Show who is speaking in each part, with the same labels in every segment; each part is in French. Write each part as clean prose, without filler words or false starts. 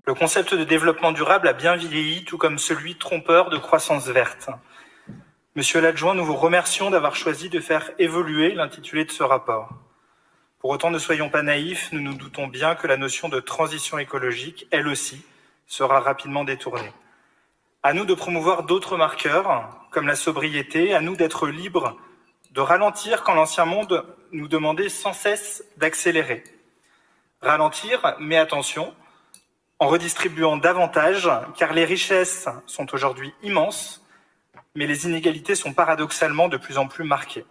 Speaker 1: Le concept de développement durable a bien vieilli, tout comme celui trompeur de croissance verte. Monsieur l'adjoint, nous vous remercions d'avoir choisi de faire évoluer l'intitulé de ce rapport. Pour autant, ne soyons pas naïfs, nous nous doutons bien que la notion de transition écologique, elle aussi, sera rapidement détournée. À nous de promouvoir d'autres marqueurs, comme la sobriété, à nous d'être libres de ralentir quand l'ancien monde nous demandait sans cesse d'accélérer. Ralentir, mais attention, en redistribuant davantage, car les richesses sont aujourd'hui immenses, mais les inégalités sont paradoxalement de plus en plus marquées.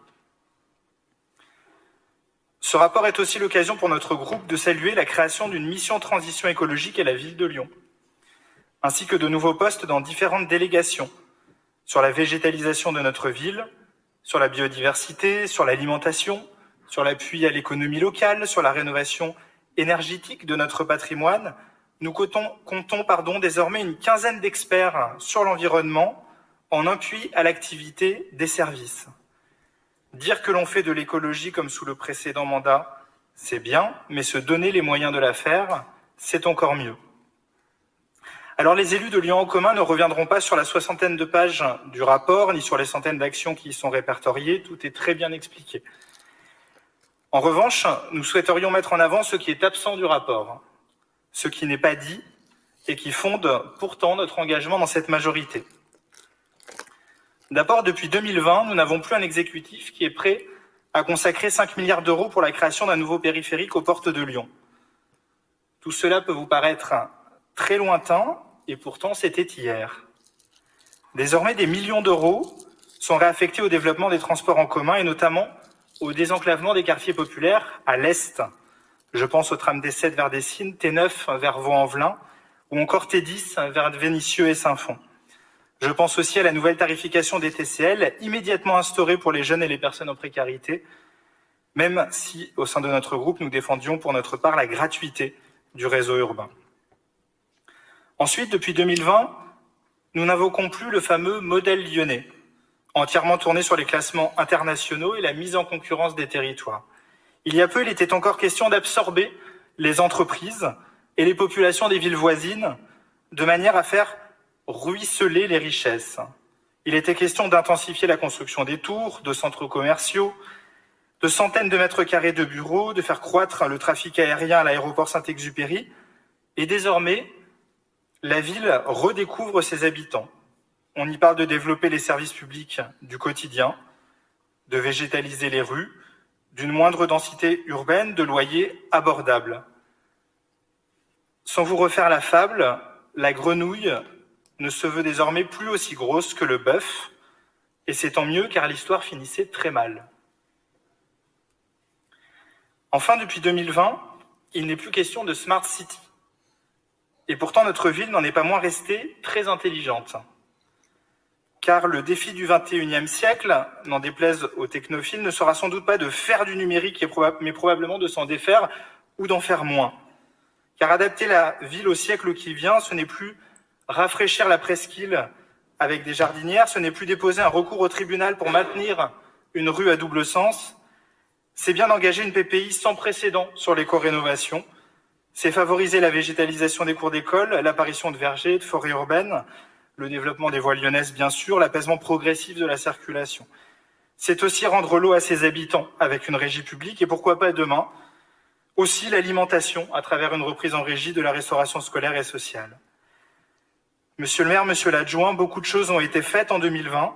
Speaker 1: Ce rapport est aussi l'occasion pour notre groupe de saluer la création d'une mission transition écologique à la ville de Lyon, ainsi que de nouveaux postes dans différentes délégations, sur la végétalisation de notre ville, sur la biodiversité, sur l'alimentation, sur l'appui à l'économie locale, sur la rénovation énergétique de notre patrimoine. Nous comptons désormais une quinzaine d'experts sur l'environnement en appui à l'activité des services. Dire que l'on fait de l'écologie comme sous le précédent mandat, c'est bien, mais se donner les moyens de la faire, c'est encore mieux. Alors les élus de Lyon en commun ne reviendront pas sur la 60aine de pages du rapport, ni sur les centaines d'actions qui y sont répertoriées, tout est très bien expliqué. En revanche, nous souhaiterions mettre en avant ce qui est absent du rapport, ce qui n'est pas dit et qui fonde pourtant notre engagement dans cette majorité. D'abord, depuis 2020, nous n'avons plus un exécutif qui est prêt à consacrer 5 milliards d'euros pour la création d'un nouveau périphérique aux portes de Lyon. Tout cela peut vous paraître très lointain, et pourtant c'était hier. Désormais, des millions d'euros sont réaffectés au développement des transports en commun et notamment au désenclavement des quartiers populaires à l'est. Je pense au tram D7 vers Dessines, T9 vers Vaux-en-Velin ou encore T10 vers Vénissieux et Saint-Fond. Je pense aussi à la nouvelle tarification des TCL, immédiatement instaurée pour les jeunes et les personnes en précarité, même si, au sein de notre groupe, nous défendions pour notre part la gratuité du réseau urbain. Ensuite, depuis 2020, nous n'invoquons plus le fameux modèle lyonnais, entièrement tourné sur les classements internationaux et la mise en concurrence des territoires. Il y a peu, il était encore question d'absorber les entreprises et les populations des villes voisines de manière à faire ruisseler les richesses. Il était question d'intensifier la construction des tours, de centres commerciaux, de centaines de mètres carrés de bureaux, de faire croître le trafic aérien à l'aéroport Saint-Exupéry. Et désormais, la ville redécouvre ses habitants. On y parle de développer les services publics du quotidien, de végétaliser les rues, d'une moindre densité urbaine, de loyers abordables. Sans vous refaire la fable, la grenouille ne se veut désormais plus aussi grosse que le bœuf, et c'est tant mieux car l'histoire finissait très mal. Enfin, depuis 2020, il n'est plus question de Smart City. Et pourtant, notre ville n'en est pas moins restée très intelligente. Car le défi du XXIe siècle, n'en déplaise aux technophiles, ne sera sans doute pas de faire du numérique, mais probablement de s'en défaire ou d'en faire moins. Car adapter la ville au siècle qui vient, ce n'est plus rafraîchir la presqu'île avec des jardinières, ce n'est plus déposer un recours au tribunal pour maintenir une rue à double sens, c'est bien d'engager une PPI sans précédent sur l'éco-rénovation, c'est favoriser la végétalisation des cours d'école, l'apparition de vergers, de forêts urbaines, le développement des voies lyonnaises bien sûr, l'apaisement progressif de la circulation. C'est aussi rendre l'eau à ses habitants avec une régie publique et pourquoi pas demain, aussi l'alimentation à travers une reprise en régie de la restauration scolaire et sociale. Monsieur le maire, monsieur l'adjoint, beaucoup de choses ont été faites en 2020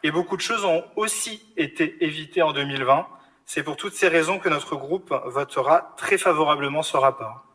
Speaker 1: et beaucoup de choses ont aussi été évitées en 2020. C'est pour toutes ces raisons que notre groupe votera très favorablement ce rapport.